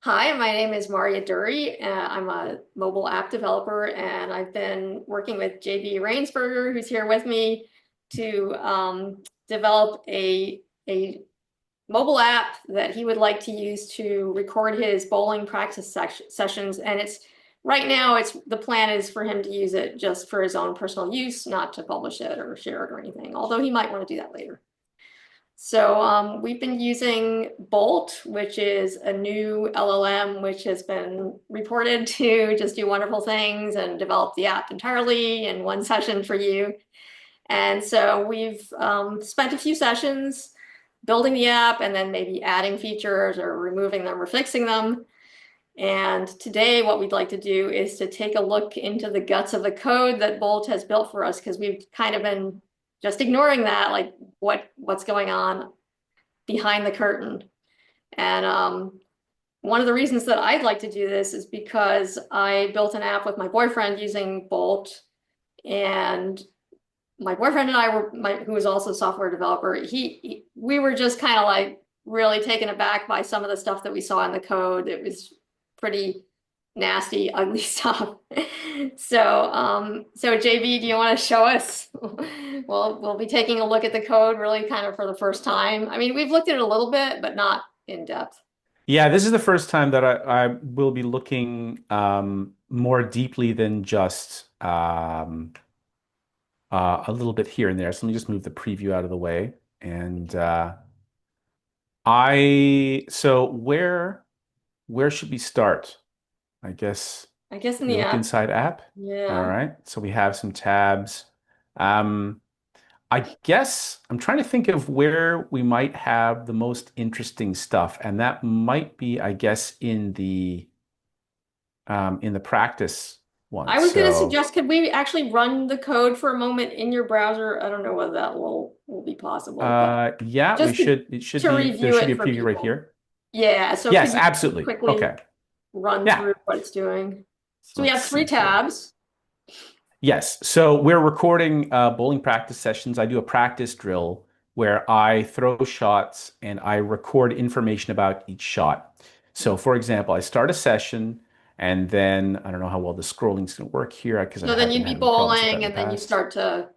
Hi, my name is Marya and I'm a mobile app developer, and I've been working with JB Rainsberger, who's here with me, to develop a mobile app that he would like to use to record his bowling practice sessions. And it's right now, it's the plan is for him to use it just for his own personal use, not to publish it or share it or anything, although he might want to do that later. So we've been using Bolt, which is a new LLM, which has been reported to just do wonderful things and develop the app entirely in one session for you. And so we've spent a few sessions building the app and then maybe adding features or removing them or fixing them. And today what we'd like to do is to take a look into the guts of the code that Bolt has built for us, because we've kind of been just ignoring that, like what's going on behind the curtain. And one of the reasons that I'd like to do this is because I built an app with my boyfriend using Bolt, and my boyfriend and I who is also a software developer, we were just kind of like really taken aback by some of the stuff that we saw in the code. It was pretty nasty, ugly stuff. So JB, do you want to show us? We'll be taking a look at the code really kind of for the first time. I mean, we've looked at it a little bit, but not in depth. Yeah, this is the first time that I will be looking more deeply than just a little bit here and there. So let me just move the preview out of the way. And so where should we start? I guess I guess in we the look app. inside app. All Yeah. right. So we have some tabs. Um, I guess I'm trying to think of where we might have the most interesting stuff, and that might be, I guess, in the practice one. I was going to So suggest, could we actually run the code for a moment in your browser? I don't know whether that will be possible, but yeah, we just should it should to be there review should be it a for preview right people. here. Yeah, so could Yes, you absolutely. quickly Okay. run Yeah. through what it's doing? So So we let's have three see here. tabs. Yes. So we're recording bowling practice sessions. I do a practice drill where I throw shots and I record information about each shot. So for example, I start a session and then I don't know how well the scrolling is going to work here because I So then have been you'd be having problems with that in bowling the and then you past. start to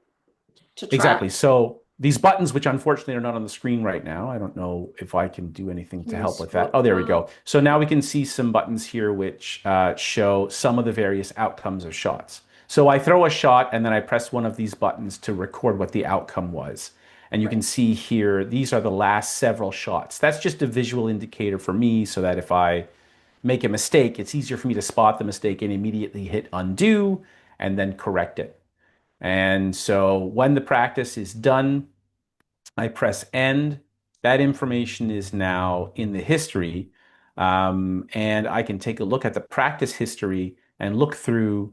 track. Exactly. So these buttons, which unfortunately are not on the screen right now, I don't know if I can do anything Can to you help with that. scroll? Oh, there we go. So now we can see some buttons here which show some of the various outcomes of shots. So I throw a shot and then I press one of these buttons to record what the outcome was. And you Right. can see here, these are the last several shots. That's just a visual indicator for me so that if I make a mistake, it's easier for me to spot the mistake and immediately hit undo and then correct it. And so when the practice is done, I press end. That information is now in the history. And I can take a look at the practice history and look through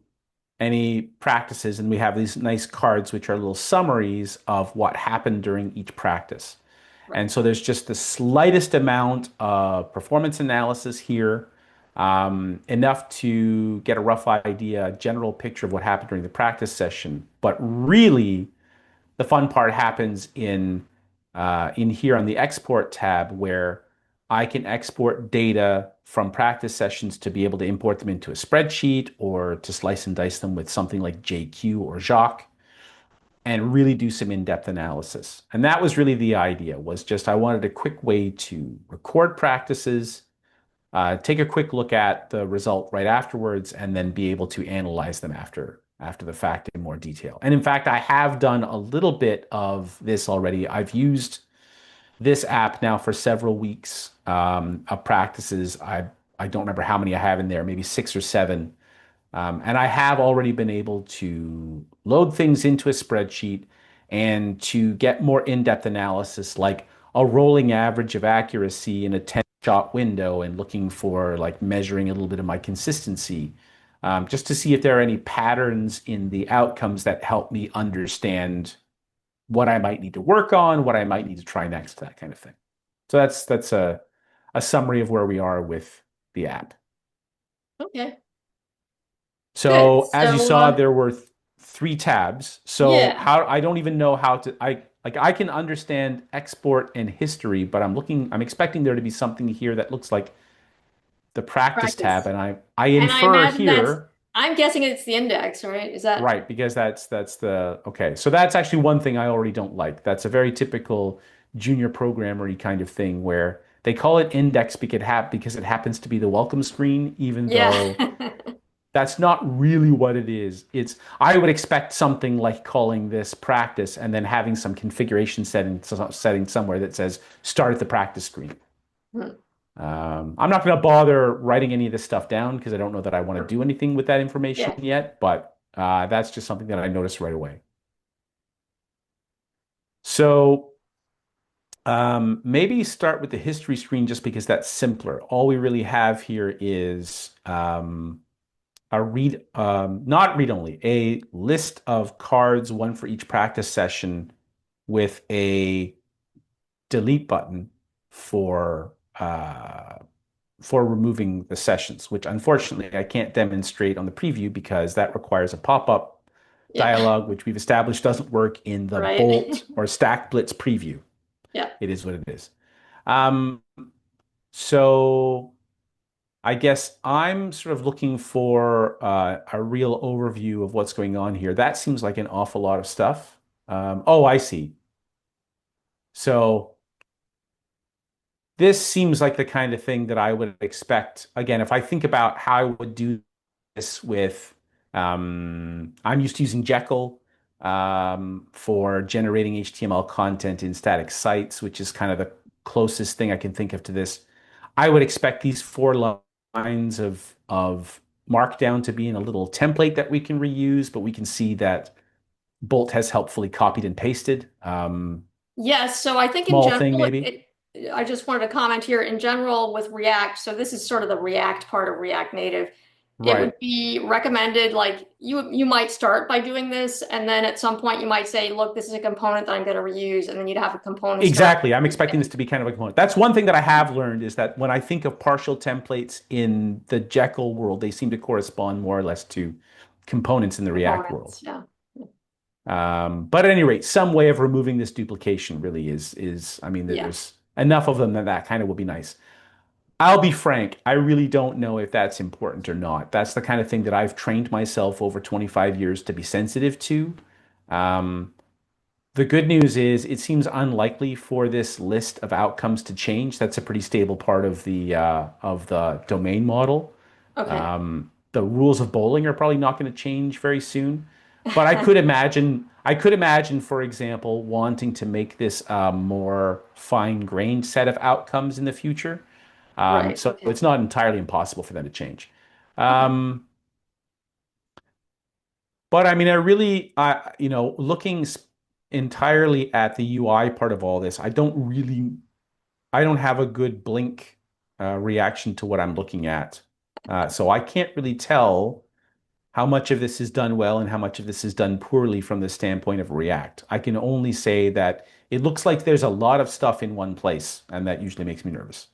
any practices. And we have these nice cards, which are little summaries of what happened during each practice. Right. And so there's just the slightest amount of performance analysis here, enough to get a rough idea, a general picture of what happened during the practice session. But really, the fun part happens in here on the export tab, where I can export data from practice sessions to be able to import them into a spreadsheet or to slice and dice them with something like JQ or Jacques and really do some in-depth analysis. And that was really the idea, was just I wanted a quick way to record practices, take a quick look at the result right afterwards, and then be able to analyze them after the fact in more detail. And in fact, I have done a little bit of this already. I've used this app now for several weeks of practices. I don't remember how many I have in there, maybe six or seven. And I have already been able to load things into a spreadsheet and to get more in-depth analysis, like a rolling average of accuracy in a 10-shot window and looking for like measuring a little bit of my consistency, just to see if there are any patterns in the outcomes that help me understand what I might need to work on, what I might need to try next, that kind of thing. So that's a summary of where we are with the app. Okay. Good. So as you So saw, there were three tabs. So yeah. how I don't even know how to I can understand export and history, but I'm expecting there to be something here that looks like the practice tab, Practice. and I And I infer imagine here, I'm guessing it's the index, right? Is that right, because that's the okay. So that's actually one thing I already don't like. That's a very typical junior programmery kind of thing where they call it index because it happens to be the welcome screen, even yeah. though that's not really what it is. I would expect something like calling this practice and then having some configuration setting somewhere that says start at the practice screen. Hmm. I'm not going to bother writing any of this stuff down because I don't know that I want to do anything with that information Yeah. yet, but that's just something that I noticed right away. So maybe start with the history screen just because that's simpler. All we really have here is not read only, a list of cards, one for each practice session, with a delete button for uh, for removing the sessions, which unfortunately I can't demonstrate on the preview because that requires a pop-up Yeah. dialog, which we've established doesn't work in the Right. Bolt or Stack Blitz preview. Yeah. It is what it is. Um, so I guess I'm sort of looking for a real overview of what's going on here. That seems like an awful lot of stuff. Oh, I see. So this seems like the kind of thing that I would expect. Again, if I think about how I would do this with, I'm used to using Jekyll for generating HTML content in static sites, which is kind of the closest thing I can think of to this. I would expect these four lines of markdown to be in a little template that we can reuse, but we can see that Bolt has helpfully copied and pasted. Yes, so I think in Small general, thing, maybe. I just wanted to comment here in general with React. So this is sort of the React part of React Native. It would Right. be recommended, like you might start by doing this, and then at some point you might say, look, this is a component that I'm going to reuse, and then you'd have a component start. Exactly. I'm expecting this to be kind of a component. That's one thing that I have learned is that when I think of partial templates in the Jekyll world, they seem to correspond more or less to components in the React world. Components, yeah. But at any rate, some way of removing this duplication really I mean, Yeah. there's enough of them that that kind of will be nice. I'll be frank, I really don't know if that's important or not. That's the kind of thing that I've trained myself over 25 years to be sensitive to. Um, the good news is it seems unlikely for this list of outcomes to change. That's a pretty stable part of the domain model. Okay. The rules of bowling are probably not going to change very soon, but I could imagine, for example, wanting to make this a more fine-grained set of outcomes in the future. Right. So Okay. it's not entirely impossible for them to change. Okay. Um, but I mean, looking entirely at the UI part of all this, I don't have a good blink reaction to what I'm looking at. So I can't really tell how much of this is done well and how much of this is done poorly from the standpoint of React. I can only say that it looks like there's a lot of stuff in one place, and that usually makes me nervous.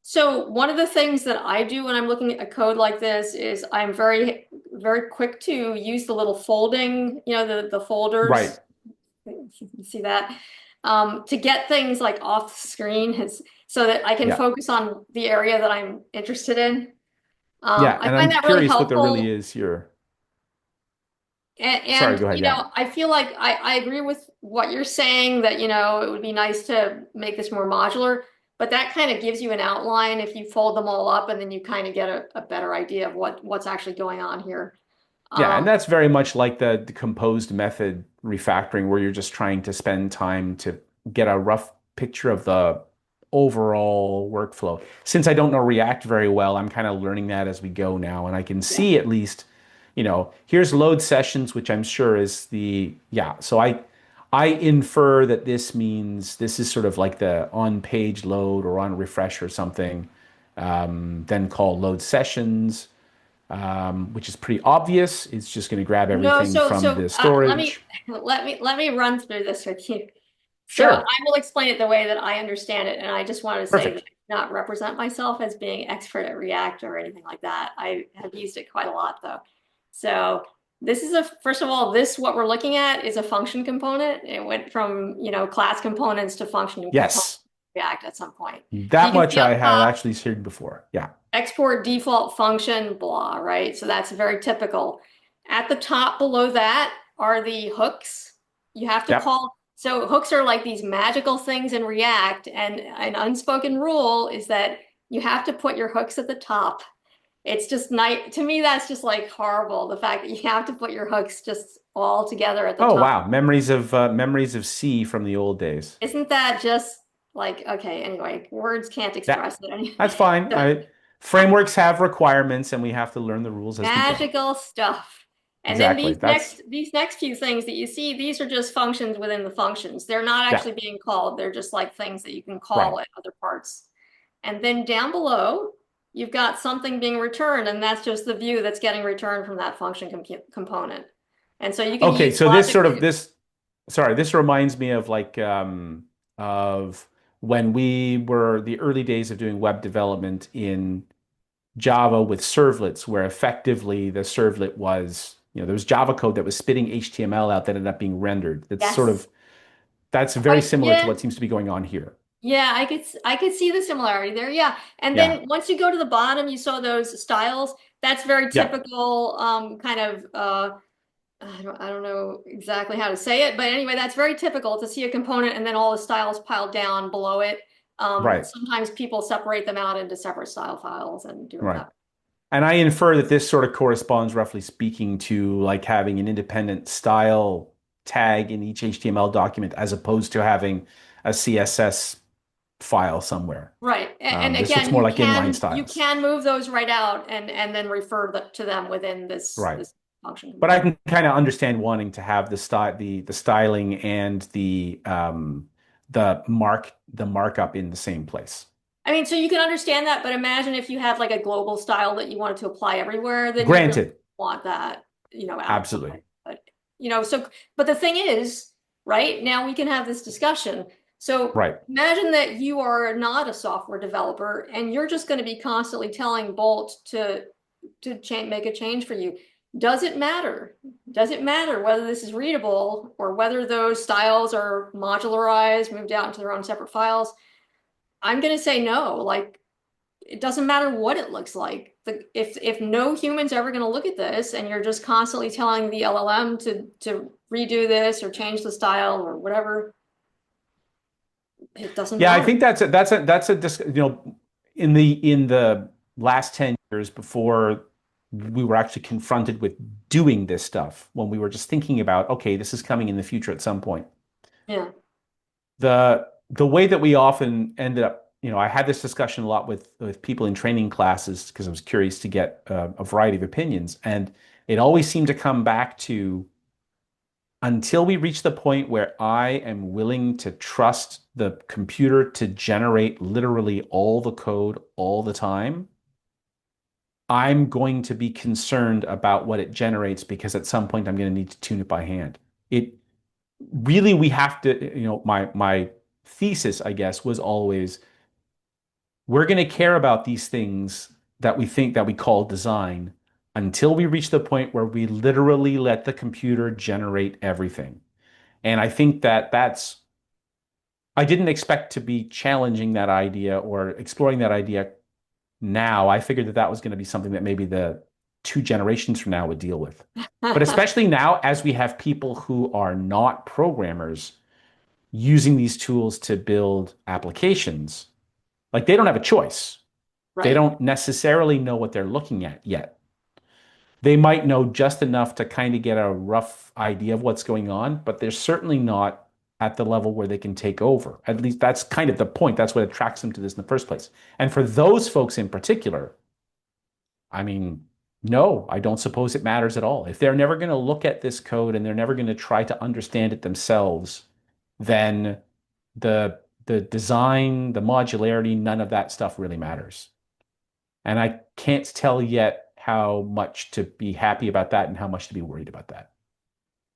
So one of the things that I do when I'm looking at a code like this is I'm very, very quick to use the little folding, the Right. folders. You see that? To get things like off the screen so that I can Yeah. focus on the area that I'm interested in. Yeah. I And find I'm that really curious what there really helpful. is here. And, Sorry, and go ahead. Yeah. I feel like I agree with what you're saying that, it would be nice to make this more modular, but that kind of gives you an outline if you fold them all up and then you kind of get a better idea of what's actually going on here. Yeah, and Um, that's very much like the composed method refactoring, where you're just trying to spend time to get a rough picture of the overall workflow. Since I don't know React very well, I'm kind of learning that as we go now, and I can yeah. see at least, here's load sessions, which I'm sure is yeah. So I infer that this means this is sort of like the on page load or on refresh or something, then call load sessions, which is pretty obvious. It's just going to grab No, everything from the storage. let me run through this with you. So I Sure. will explain it the way that I understand it, and I just wanted to say that Perfect. I do not represent myself as being expert at React or anything like that. I have used it quite a lot though. So this is first of all, what we're looking at is a function component. It went from, class components to function components. Yes. React at some point. So you That can much see up I had top, actually heard before. Yeah. export default function, blah, right? So that's very typical. At the top below that are the hooks. You have to Yep. call, so hooks are like these magical things in React, and an unspoken rule is that you have to put your hooks at the top. It's just nice to me. That's just like horrible. The fact that you have to put your hooks just all together at the Oh top. wow, memories of C from the old days. Isn't that just like, okay, anyway, words can't Yeah, express it anyway. that's fine. So, Frameworks have requirements, and we have to learn the rules as we go. magical stuff. And then Exactly. That's these next few things that you see, these are just functions within the functions. They're not yeah, actually being called. They're just like things that you can right. call at other parts. And then down below, you've got something being returned, and that's just the view that's getting returned from that function component. And so you can Okay, use so logic. this reminds me of of when we were the early days of doing web development in Java with servlets, where effectively the servlet was, there was Java code that was spitting HTML out that ended up being rendered. Yes. That's very Quite, similar to yeah. what seems to be going on here. Yeah, I could see the similarity there. Yeah. And Yeah. then once you go to the bottom, you saw those styles. That's very Yeah. typical kind of I don't know exactly how to say it, but anyway, that's very typical to see a component and then all the styles piled down below it. Right. Sometimes people separate them out into separate style files and do it Right. that way. And I infer that this sort of corresponds, roughly speaking, to like having an independent style tag in each HTML document as opposed to having a CSS file somewhere. Right. And This looks again, more like inline you styles. can move those right out and then refer to them within Right. this function But I component. can kind of understand wanting to have the styling and the markup in the same place. I mean, so you can understand that, but imagine if you had like a global style that you wanted to apply everywhere, then you really Granted, want that, outside. absolutely. But, so, but the thing is, right now we can have this discussion. So Right. imagine that you are not a software developer and you're just going to be constantly telling Bolt to make a change for you. Does it matter? Does it matter whether this is readable or whether those styles are modularized, moved out into their own separate files? I'm going to say no. Like, it doesn't matter what it looks like. If no human's ever going to look at this and you're just constantly telling the LLM to redo this or change the style or whatever, it doesn't Yeah, I matter. think in the last 10 years before we were actually confronted with doing this stuff, when we were just thinking about, okay, this is coming in the future at some point. Yeah. The way that we often ended up, I had this discussion a lot with people in training classes because I was curious to get a variety of opinions, and it always seemed to come back to until we reach the point where I am willing to trust the computer to generate literally all the code all the time, I'm going to be concerned about what it generates because at some point I'm going to need to tune it by hand. It really, we have to, my thesis, I guess, was always we're going to care about these things that we think that we call design until we reach the point where we literally let the computer generate everything. And I think I didn't expect to be challenging that idea or exploring that idea now. I figured that was going to be something that maybe the 2 generations from now would deal with. But especially now, as we have people who are not programmers using these tools to build applications, like they don't have a choice. They Right. don't necessarily know what they're looking at yet. They might know just enough to kind of get a rough idea of what's going on, but they're certainly not at the level where they can take over. At least that's kind of the point. That's what attracts them to this in the first place. And for those folks in particular, I mean, no, I don't suppose it matters at all. If they're never going to look at this code and they're never going to try to understand it themselves, then the design, the modularity, none of that stuff really matters. And I can't tell yet how much to be happy about that and how much to be worried about that.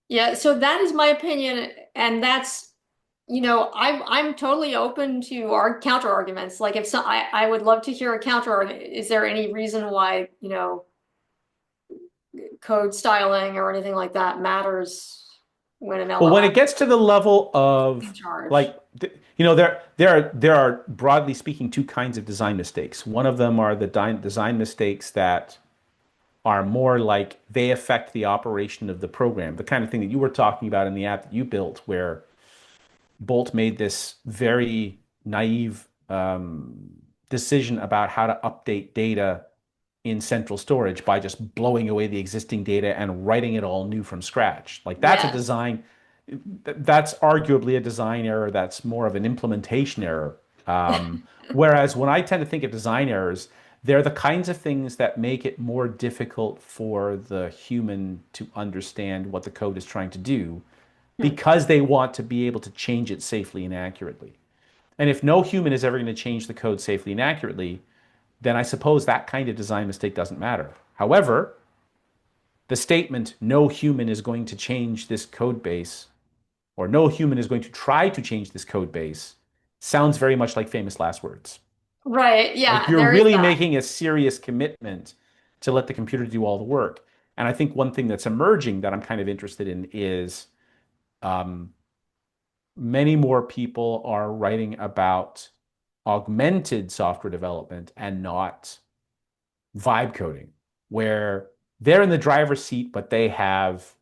Yeah, so that is my opinion, and that's, I'm totally open to our counter arguments. Like if some, I would love to hear a counter argument. Is there any reason why, code styling or anything like that matters when an Well, when LLM it gets to the level is in of charge? like, There are broadly speaking two kinds of design mistakes. One of them are the design mistakes that are more like they affect the operation of the program, the kind of thing that you were talking about in the app that you built, where Bolt made this very naive decision about how to update data in central storage by just blowing away the existing data and writing it all new from scratch. Like that's a Yes. design, that's arguably a design error that's more of an implementation error. Whereas when I tend to think of design errors, they're the kinds of things that make it more difficult for the human to understand what the code is trying to do Hmm. because they want to be able to change it safely and accurately. And if no human is ever going to change the code safely and accurately, then I suppose that kind of design mistake doesn't matter. However, the statement, no human is going to change this code base, or no human is going to try to change this code base, sounds very much like famous last words. Right. Like Yeah, you're there is really that. making a serious commitment to let the computer do all the work. And I think one thing that's emerging that I'm kind of interested in is um, many more people are writing about augmented software development and not vibe coding, where they're in the driver's seat, but they have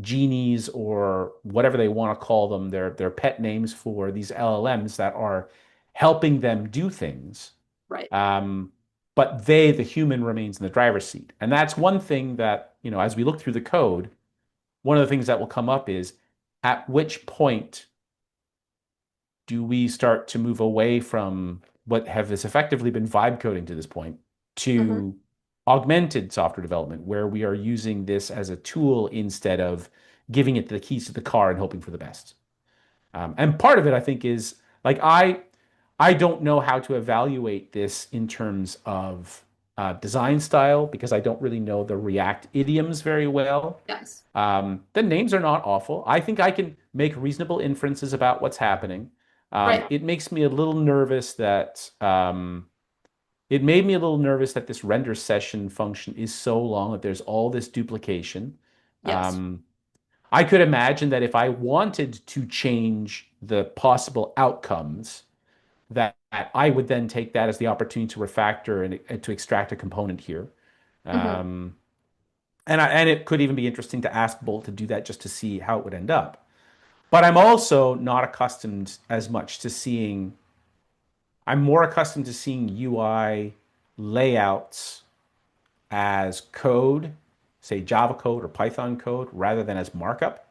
genies or whatever they want to call them, their pet names for these LLMs that are helping them do things. Right. Um, but they, the human, remains in the driver's seat. And that's one thing that, as we look through the code, one of the things that will come up is at which point do we start to move away from what has effectively been vibe coding to this point Hmm. to augmented software development, where we are using this as a tool instead of giving it the keys to the car and hoping for the best. And part of it, I think, is like I don't know how to evaluate this in terms of design style because I don't really know the React idioms very well. Yes. The names are not awful. I think I can make reasonable inferences about what's happening. Right. It makes me a little nervous that it made me a little nervous that this render session function is so long that there's all this duplication. Yes. Um, I could imagine that if I wanted to change the possible outcomes, that I would then take that as the opportunity to refactor and to extract a component here. Hmm. Um, and it could even be interesting to ask Bolt to do that just to see how it would end up. But I'm also not accustomed as much to seeing, I'm more accustomed to seeing UI layouts as code, say Java code or Python code, rather than as markup.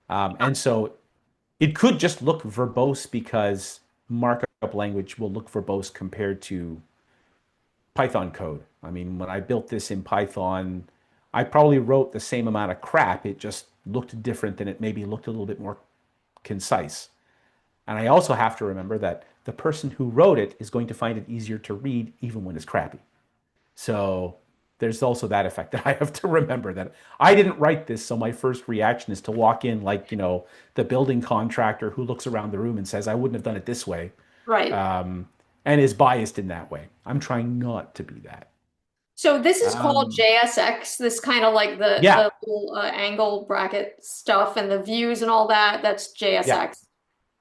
And so it could just look verbose because markup language will look verbose compared to Python code. I mean, when I built this in Python, I probably wrote the same amount of crap. It just looked different and it maybe looked a little bit more concise. And I also have to remember that the person who wrote it is going to find it easier to read even when it's crappy. So there's also that effect that I have to remember that I didn't write this. So my first reaction is to walk in like, the building contractor who looks around the room and says, I wouldn't have done it this way, Right. um, and is biased in that way. I'm trying not to be that. So this is called Um, JSX, this kind of like the yeah, little angle bracket stuff and the views and all that. That's yeah, JSX.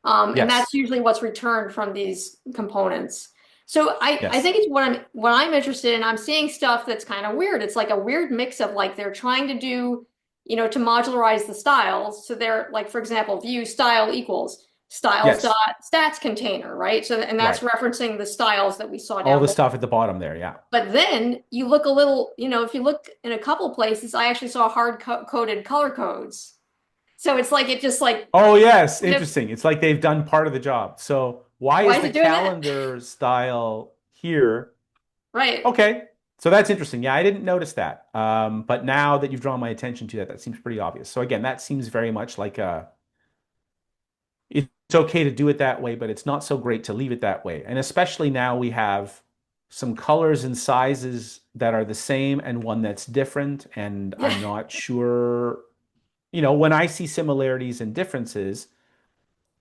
And yes, that's usually what's returned from these components. So I yes, think it's what I'm interested in. I'm seeing stuff that's kind of weird. It's like a weird mix of like they're trying to do, to modularize the styles. So they're like, for example, view style equals styles dot yes, stats container, right? So and that's right. referencing the styles that we saw All down the below. stuff at the bottom there. Yeah. But then you look a little, if you look in a couple places, I actually saw hard coded color codes. So it's like it just like Oh, yes. kind of Interesting. It's like they've done part of the job. So why why is is the it doing that? calendar style here? Right. Okay. So that's interesting. Yeah, I didn't notice that. But now that you've drawn my attention to that, that seems pretty obvious. So again, that seems very much like it's okay to do it that way, but it's not so great to leave it that way. And especially now we have some colors and sizes that are the same and one that's different. And Yeah. I'm not sure, when I see similarities and differences,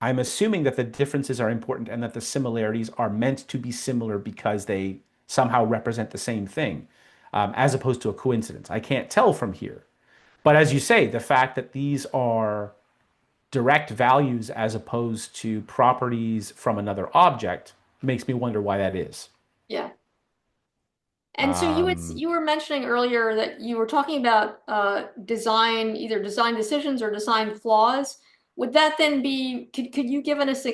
I'm assuming that the differences are important and that the similarities are meant to be similar because they somehow represent the same thing, as opposed to a coincidence. I can't tell from here. But as you say, the fact that these are direct values as opposed to properties from another object makes me wonder why that is. Yeah. And so Um, you were mentioning earlier that you were talking about design, either design decisions or design flaws. Would that then be, could you give us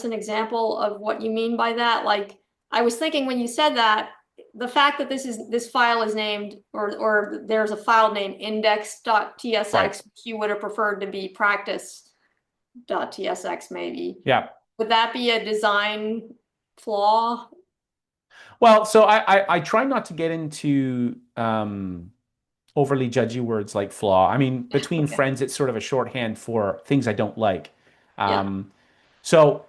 an example of what you mean by that? Like, I was thinking when you said that, the fact that this file is named, or there's a file named right. index.tsx, which you would have preferred to be practice.tsx maybe. Yeah. Would that be a design flaw? Well, so I try not to get into overly judgy words like flaw. I mean, between Okay. friends, it's sort of a shorthand for things I don't like. Yeah. So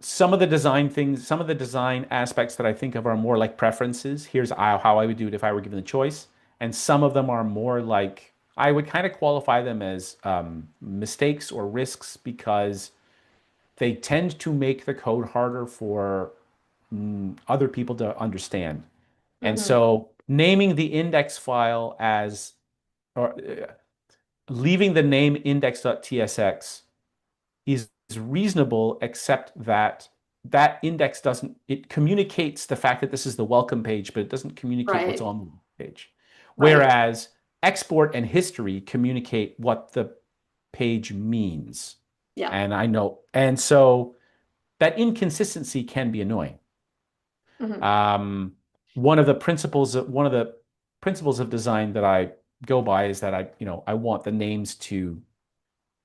some of the design things, some of the design aspects that I think of are more like preferences. Here's how I would do it if I were given the choice. And some of them are more like, I would kind of qualify them as mistakes or risks because they tend to make the code harder for other people to understand. And Hmm. so naming the index file as, or leaving the name index.tsx is reasonable, except that that index doesn't, it communicates the fact that this is the welcome page, but it doesn't communicate what's Right. on the page. Right. Whereas export and history communicate what the page means. Yeah. And I know, and so that inconsistency can be annoying. Hmm. Um, one of the principles of design that I go by is that I want the names to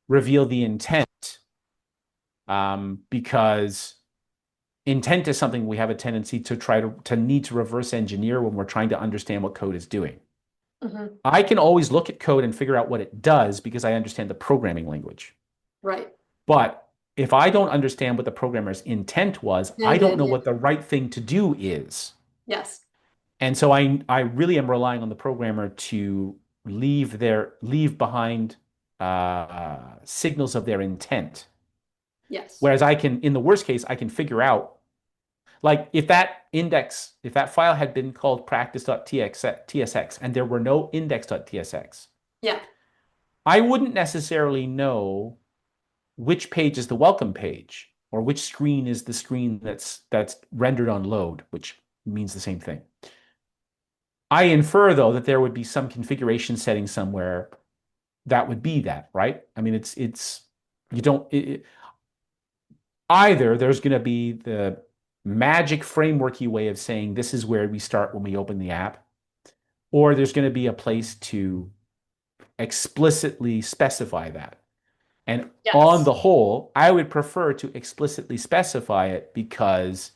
reveal the intent, because intent is something we have a tendency to try to need to reverse engineer when we're trying to understand what code is doing. Hmm. I can always look at code and figure out what it does because I understand the programming language. Right. But if I don't understand what the programmer's intent was, I don't Ended. know Yeah. what the right thing to do is. Yes. And so I really am relying on the programmer to leave behind signals of their intent. Yes. Whereas I can, in the worst case, I can figure out, like if that file had been called practice.tsx and there were no index.tsx, Yeah. I wouldn't necessarily know which page is the welcome page or which screen is the screen that's rendered on load, which means the same thing. I infer though that there would be some configuration setting somewhere that would be that, right? I mean, it's you don't either there's going to be the magic frameworky way of saying this is where we start when we open the app, or there's going to be a place to explicitly specify that. And on Yes. the whole, I would prefer to explicitly specify it because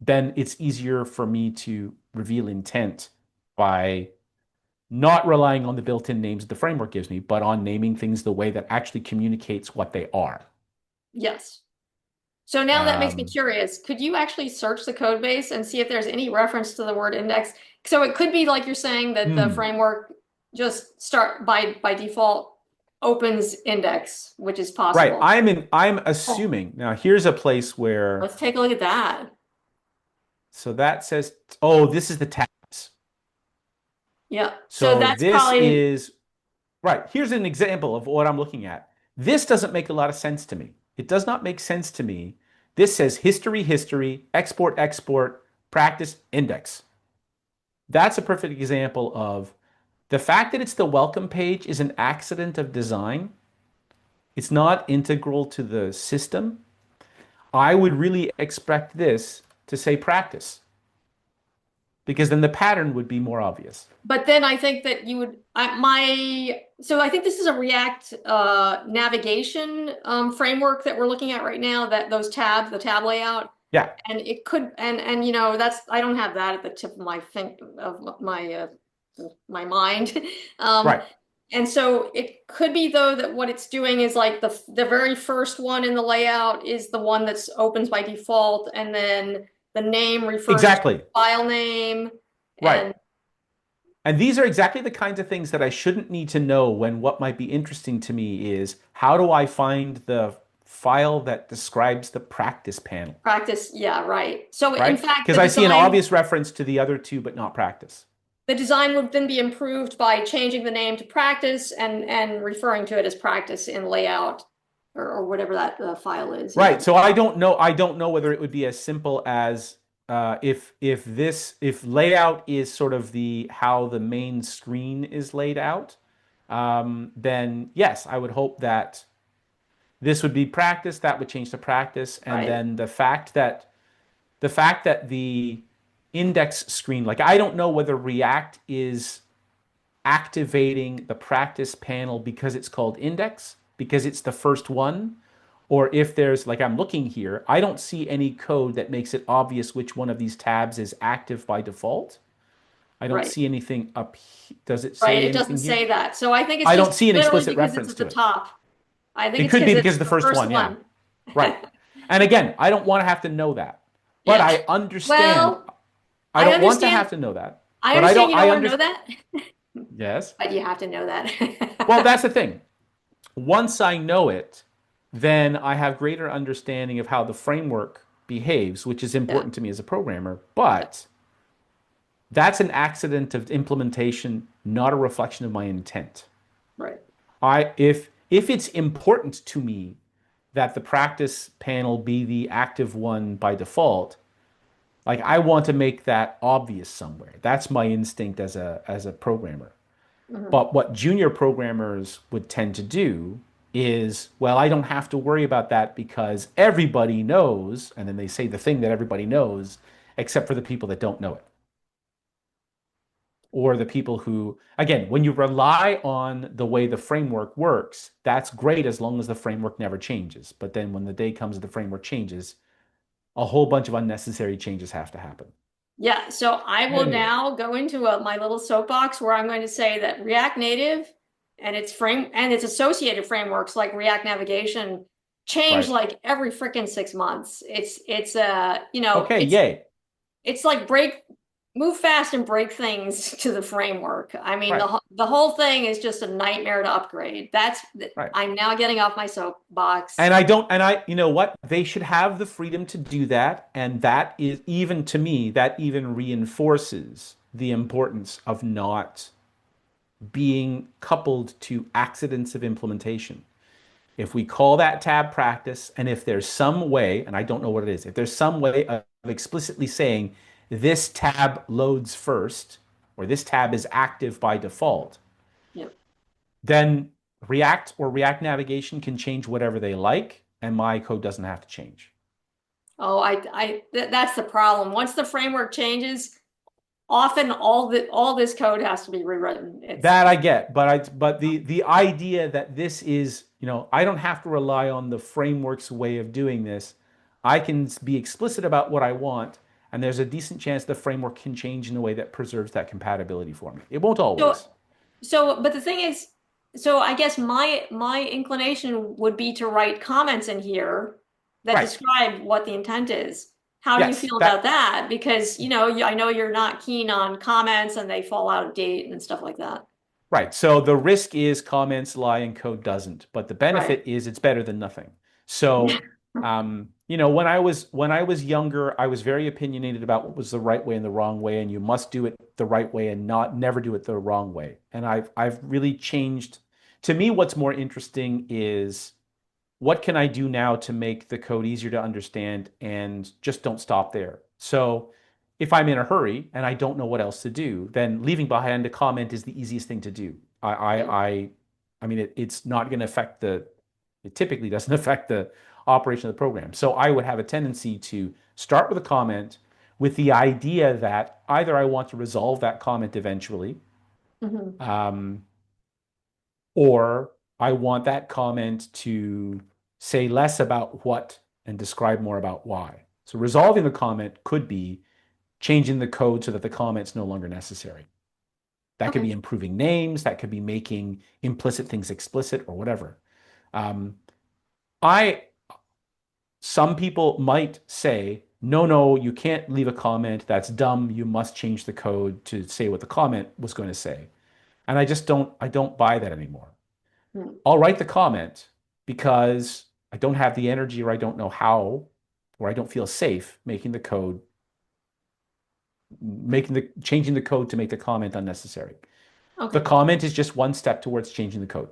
then it's easier for me to reveal intent by not relying on the built-in names the framework gives me, but on naming things the way that actually communicates what they are. Yes. So now that makes me Um, curious. Could you actually search the code base and see if there's any reference to the word index? So it could be like you're saying that the hmm. framework just start by default opens index, which is Right. possible. I'm Oh, assuming now here's a place where, let's take a look at that. so that says, oh, this is the tabs. Yeah. So So that's this probably, is, right. Here's an example of what I'm looking at. This doesn't make a lot of sense to me. It does not make sense to me. This says history, export, practice, index. That's a perfect example of the fact that it's the welcome page is an accident of design. It's not integral to the system. I would really expect this to say practice because then the pattern would be more obvious. but then I think that you would so I think this is a React navigation framework that we're looking at right now, that those tabs, the tab layout. Yeah, And it could, and that's, I don't have that at the tip of my my mind. Um, right. and so it could be though that what it's doing is like the very first one in the layout is the one that's opens by default, and then the name refers to Exactly. the file name, Right. and And these are exactly the kinds of things that I shouldn't need to know when what might be interesting to me is how do I find the file that describes the practice panel, practice. Yeah, right. So in right? fact, Because I see an obvious reference to the other two, but not practice. the design would then be improved by changing the name to practice and referring to it as practice in layout. or whatever that file is. Yeah. Right. So I don't know whether it would be as simple as if layout is sort of the how the main screen is laid out, then yes, I would hope that this would be practice, that would change to practice, and Right. then the fact that the index screen, like I don't know whether React is activating the practice panel because it's called index, because it's the first one, or if there's, like I'm looking here, I don't see any code that makes it obvious which one of these tabs is active by default. I don't Right. see anything up. Does it Right. say It doesn't anything here? say that. So I think it's I just don't see an literally explicit because it's reference at the to it. top. I think It it's could because be because it's of the the first first one, yeah. one. Right. And again, I don't want to have to know that. But Yeah. I understand. Well, I I don't want to understand. have to know that. I But I understand don't you don't I want to know understand. that, Yes. but you have to know Well, that. that's the thing. Once I know it, then I have greater understanding of how the framework behaves, which is Yeah. important to me as a programmer. Yeah. But that's an accident of implementation, not a reflection of my intent. Right. If it's important to me that the practice panel be the active one by default, like I want to make that obvious somewhere. That's my instinct as a programmer. Mhm. But what junior programmers would tend to do is, well, I don't have to worry about that because everybody knows, and then they say the thing that everybody knows, except for the people that don't know it. Or the people who, again, when you rely on the way the framework works, that's great as long as the framework never changes. But then when the day comes the framework changes, a whole bunch of unnecessary changes have to happen. Yeah. So I will Anyway, now go into my little soapbox where I'm going to say that React Native and its associated frameworks like React Navigation change right. like every freaking 6 months. Okay, yay. It's like move fast and break things to the framework. I mean, Right, the whole thing is just a nightmare to upgrade. right. I'm now getting off my soapbox. You know what? They should have the freedom to do that. And that is, even to me, that even reinforces the importance of not being coupled to accidents of implementation. If we call that tab practice, and if there's some way, and I don't know what it is, if there's some way of explicitly saying this tab loads first, or this tab is active by default, Yep. then React or React Navigation can change whatever they like, and my code doesn't have to change. Oh, that's the problem. Once the framework changes, often all this code has to be rewritten. That I get, but the idea that this is, I don't have to rely on the framework's way of doing this. I can be explicit about what I want, and there's a decent chance the framework can change in a way that preserves that compatibility for me. It won't So always. but the thing is, so I guess my inclination would be to write comments in here that Right. describe what the intent is. How do you Yes, feel about that? Because, I know you're not keen on comments and they fall out of date and stuff like that. right. So the risk is comments lie and code doesn't, but the Right. benefit is it's better than nothing. So, when I was younger, I was very opinionated about what was the right way and the wrong way, and you must do it the right way and not never do it the wrong way. And I've really changed. To me, what's more interesting is what can I do now to make the code easier to understand and just don't stop there. So if I'm in a hurry and I don't know what else to do, then leaving behind a comment is the easiest thing to do. Yeah. I mean, it's not going to it typically doesn't affect the operation of the program. So I would have a tendency to start with a comment with the idea that either I want to resolve that comment eventually, Mhm. um, or I want that comment to say less about what and describe more about why. So resolving the comment could be changing the code so that the comment's no longer necessary. That could Okay. be improving names, that could be making implicit things explicit or whatever. Um, I Some people might say, no, no, you can't leave a comment. That's dumb. You must change the code to say what the comment was going to say. And I don't buy that anymore. Hmm. I'll write the comment because I don't have the energy or I don't know how or I don't feel safe changing the code to make the comment unnecessary. The Okay. comment is just one step towards changing the code.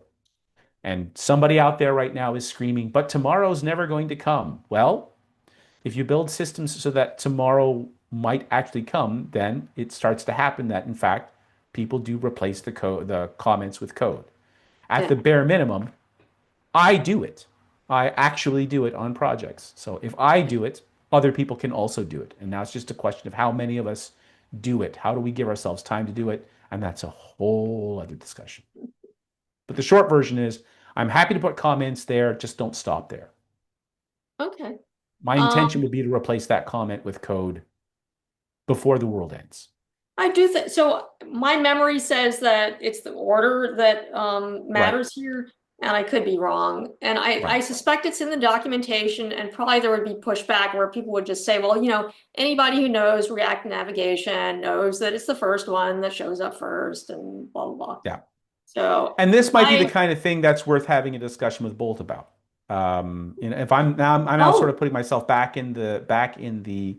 And somebody out there right now is screaming, but tomorrow's never going to come. Well, if you build systems so that tomorrow might actually come, then it starts to happen that, in fact, people do replace the comments with code. At Yeah. the bare minimum, I do it. I actually do it on projects. So if I do it, other people can also do it. And now it's just a question of how many of us do it. How do we give ourselves time to do it? And that's a whole other discussion. But the short version is I'm happy to put comments there, just don't stop there. Okay. My intention Um, would be to replace that comment with code before the world ends. I do think so. My memory says that it's the order that Right, matters here, and I could be wrong. And I right. suspect it's in the documentation, and probably there would be pushback where people would just say, well, anybody who knows React navigation knows that it's the first one that shows up first, and blah blah blah. Yeah. So And this might be the I kind of thing that's worth having a discussion with Bolt about. If I'm now sort of oh putting myself back in the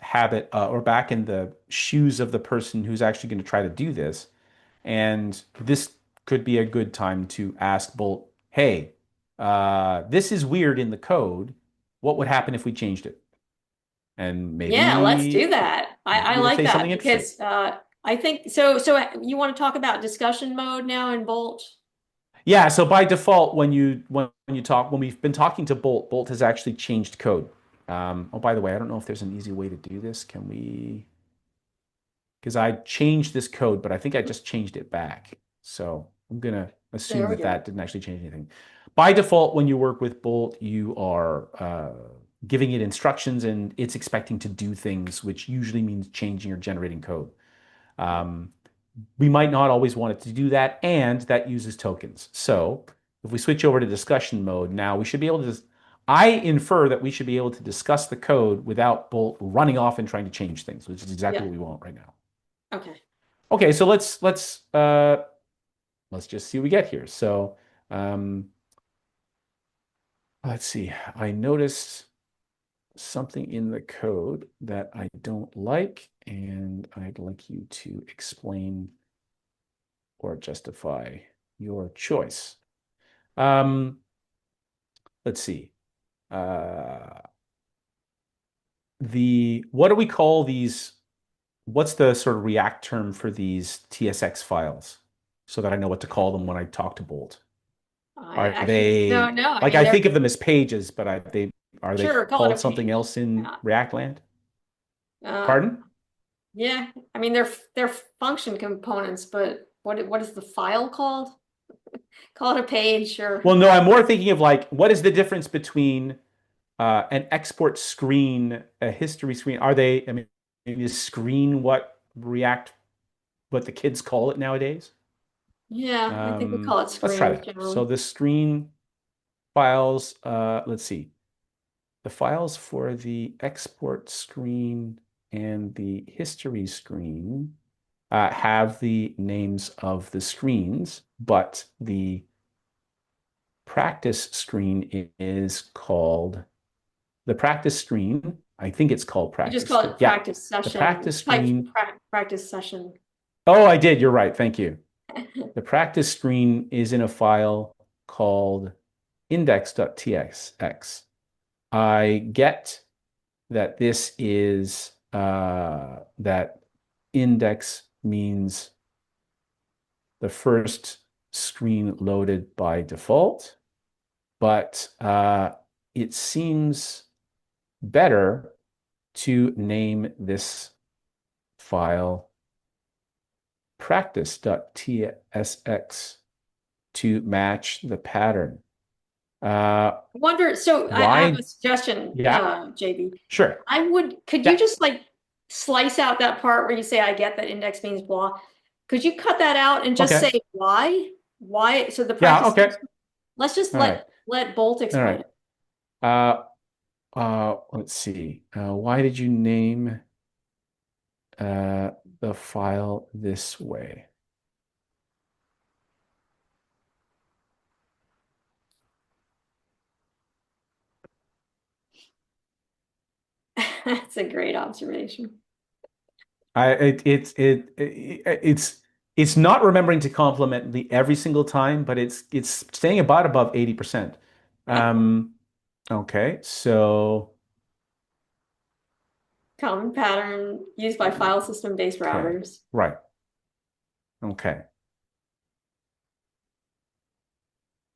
habit or back in the shoes of the person who's actually going to try to do this. And this could be a good time to ask Bolt, hey, this is weird in the code. What would happen if we changed it? And yeah, let's do maybe that. I maybe it'll like say something that interesting. because I think so. So you want to talk about discussion mode now in Bolt? Yeah, so by default, when we've been talking to Bolt, Bolt has actually changed code. Oh, by the way, I don't know if there's an easy way to do this. Can we? Because I changed this code, but I think I just changed it back. So I'm gonna assume There we that that go. didn't actually change anything. By default, when you work with Bolt, you are giving it instructions and it's expecting to do things, which usually means changing or generating code. Um, we might not always want it to do that, and that uses tokens. So if we switch over to discussion mode, now we should be able to. I infer that we should be able to discuss the code without Bolt running off and trying to change things, which is exactly Yeah. what we want right now. Okay. Okay, so let's just see what we get here. So um, let's see. I noticed something in the code that I don't like, and I'd like you to explain or justify your choice. Um, let's see. Uh, the what do we call these? What's the sort of React term for these TSX files, so that I know what to call them when I talk to Bolt? I Are actually they don't know. I like mean, I they're think of them as pages, but are they sure call it called a something page. else in Yeah. React land? Uh, Pardon? yeah. I mean, they're function components, but what is the file called? Call it a page or Well, no, I'm more thinking of like what is the difference between an export screen, a history screen? Are they, I mean, is screen what the kids call it nowadays? yeah. I think we call it Let's try screens that. So generally. the screen files, let's see. The files for the export screen and the history screen have the names of the screens, but the practice screen is called the practice screen. I think it's called You just practice call screen. it Yeah, practice the session. practice Type screen. practice session. Oh, I did. You're right. Thank you. The practice screen is in a file called index.txx. I get that this is that index means the first screen loaded by default, but it seems better to name this file practice.tsx to match the pattern. Uh, Wonder, so I have a why? suggestion, Yeah, JB. sure. Could you Yeah. just like slice out that part where you say, I get that index means blah? Could you cut that out and just Okay. say why? Why? So the Yeah. practice, Okay. let's just All right. let Bolt All explain right. it. Uh, let's see. Why did you name uh, the file this way? That's a great observation. I it it's it, it it's It's not remembering to compliment the every single time, but it's staying about above 80%. Um, okay, so Common pattern used by file system-based okay, routers. right. Okay.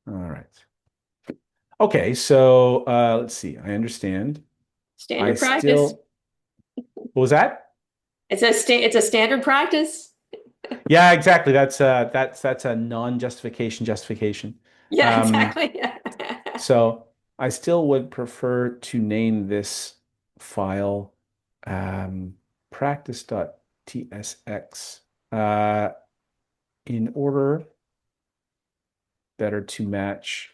All right. Okay, so let's see. I understand. I Standard practice. still, what was that? It's a standard practice. Yeah, exactly. That's a non-justification justification. Yeah, Um, exactly. so I still would prefer to name this file practice.tsx uh, in order better to match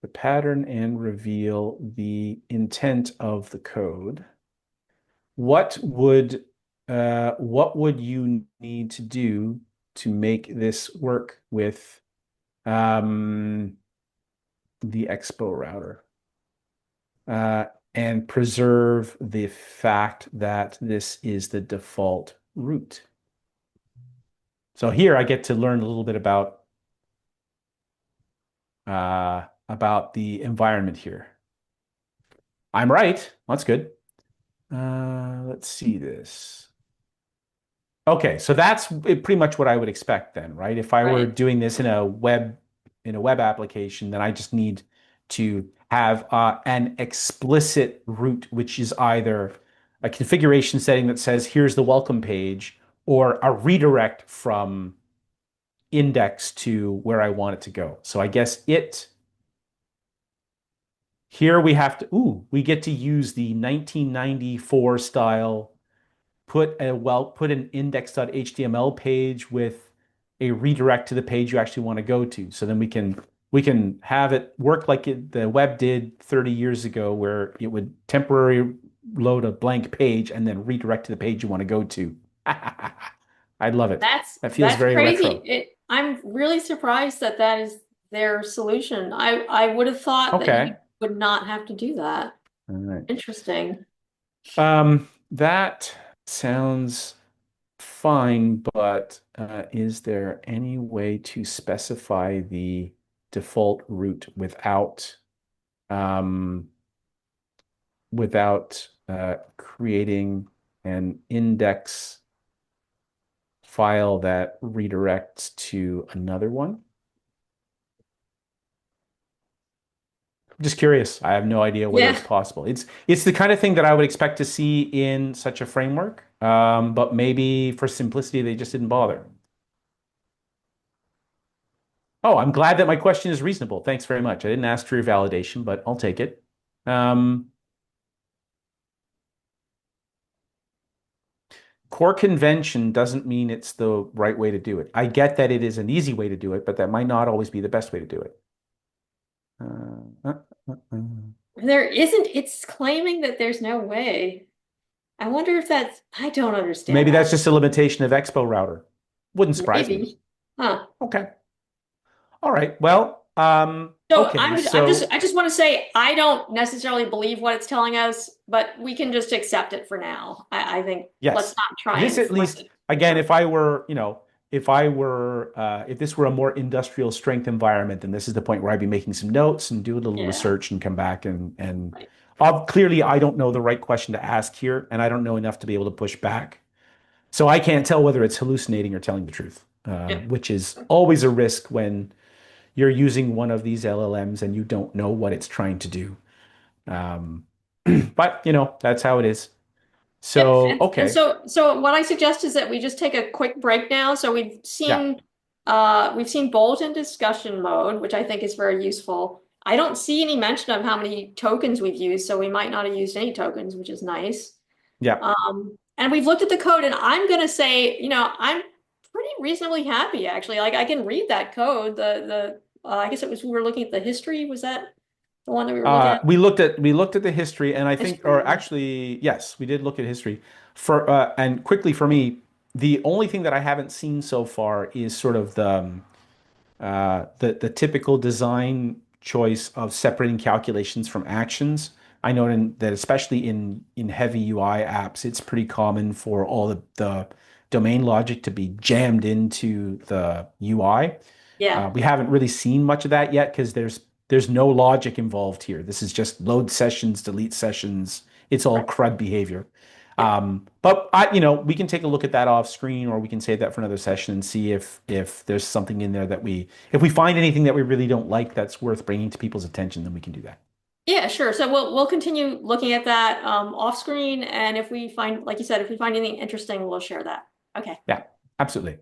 the pattern and reveal the intent of the code. What would you need to do to make this work with um, the Expo router uh, and preserve the fact that this is the default root? So here I get to learn a little bit about the environment here. I'm right. That's good. Let's see this. Okay, so that's pretty much what I would expect then, right? If I were Right. doing this in a web application, then I just need to have an explicit route, which is either a configuration setting that says here's the welcome page, or a redirect from index to where I want it to go. So I guess here we have to, we get to use the 1994 style put an index.html page with a redirect to the page you actually want to go to. So then we can have it work like the web did 30 years ago, where it would temporarily load a blank page and then redirect to the page you want to go to. I love it. That feels That's very crazy. retro. I'm really surprised that that is their solution. I would have thought that you Okay. would not have to do that. All right. Interesting. That sounds fine, but is there any way to specify the default route um, without creating an index file that redirects to another one? I'm just curious. I have no idea whether Yeah. it's possible. It's the kind of thing that I would expect to see in such a framework, but maybe for simplicity they just didn't bother. Oh, I'm glad that my question is reasonable. Thanks very much. I didn't ask for your validation, but I'll take it. Um, core convention doesn't mean it's the right way to do it. I get that it is an easy way to do it, but that might not always be the best way to do it. Uh, uh, uh. There isn't, it's claiming that there's no way. I wonder if that's, I don't understand Maybe that's that. just a limitation of Expo Router. Wouldn't surprise me. Maybe. Huh. Okay. All right. Well, So okay. I just want to say I don't necessarily believe what it's telling us, but we can just accept it for now. I think let's Yes. not try This and at flip least, it. again, if I were, if this were a more industrial strength environment, then this is the point where I'd be making some notes and do a little Yeah. research and come back Right. clearly I don't know the right question to ask here, and I don't know enough to be able to push back. So I can't tell whether it's hallucinating or telling the truth, Yeah. which is always a risk when you're using one of these LLMs and you don't know what it's trying to do. Um, but that's how it is. Yep. So, And okay. so what I suggest is that we just take a quick break now. So Yeah. we've seen bulletin discussion mode, which I think is very useful. I don't see any mention of how many tokens we've used, so we might not have used any tokens, which is nice. Yeah. And we've looked at the code, and I'm gonna say, I'm pretty reasonably happy actually. Like I can read that code. I guess it was we were looking at the history. Was that the one that we were looking at? We looked at the history, and I think, or History. actually, yes, we did look at history. And quickly for me, the only thing that I haven't seen so far is sort of the typical design choice of separating calculations from actions. I know that especially in heavy UI apps, it's pretty common for all the domain logic to be jammed into the UI. Yeah, We haven't really seen much of that yet because there's no logic involved here. This is just load sessions, delete sessions. It's all right. CRUD behavior. Yeah. But we can take a look at that off screen, or we can save that for another session and see if there's something in there that if we find anything that we really don't like that's worth bringing to people's attention, then we can do that. Yeah, sure. So we'll continue looking at that off screen, and if we find, like you said, if we find anything interesting, we'll share that. Okay. Yeah, absolutely.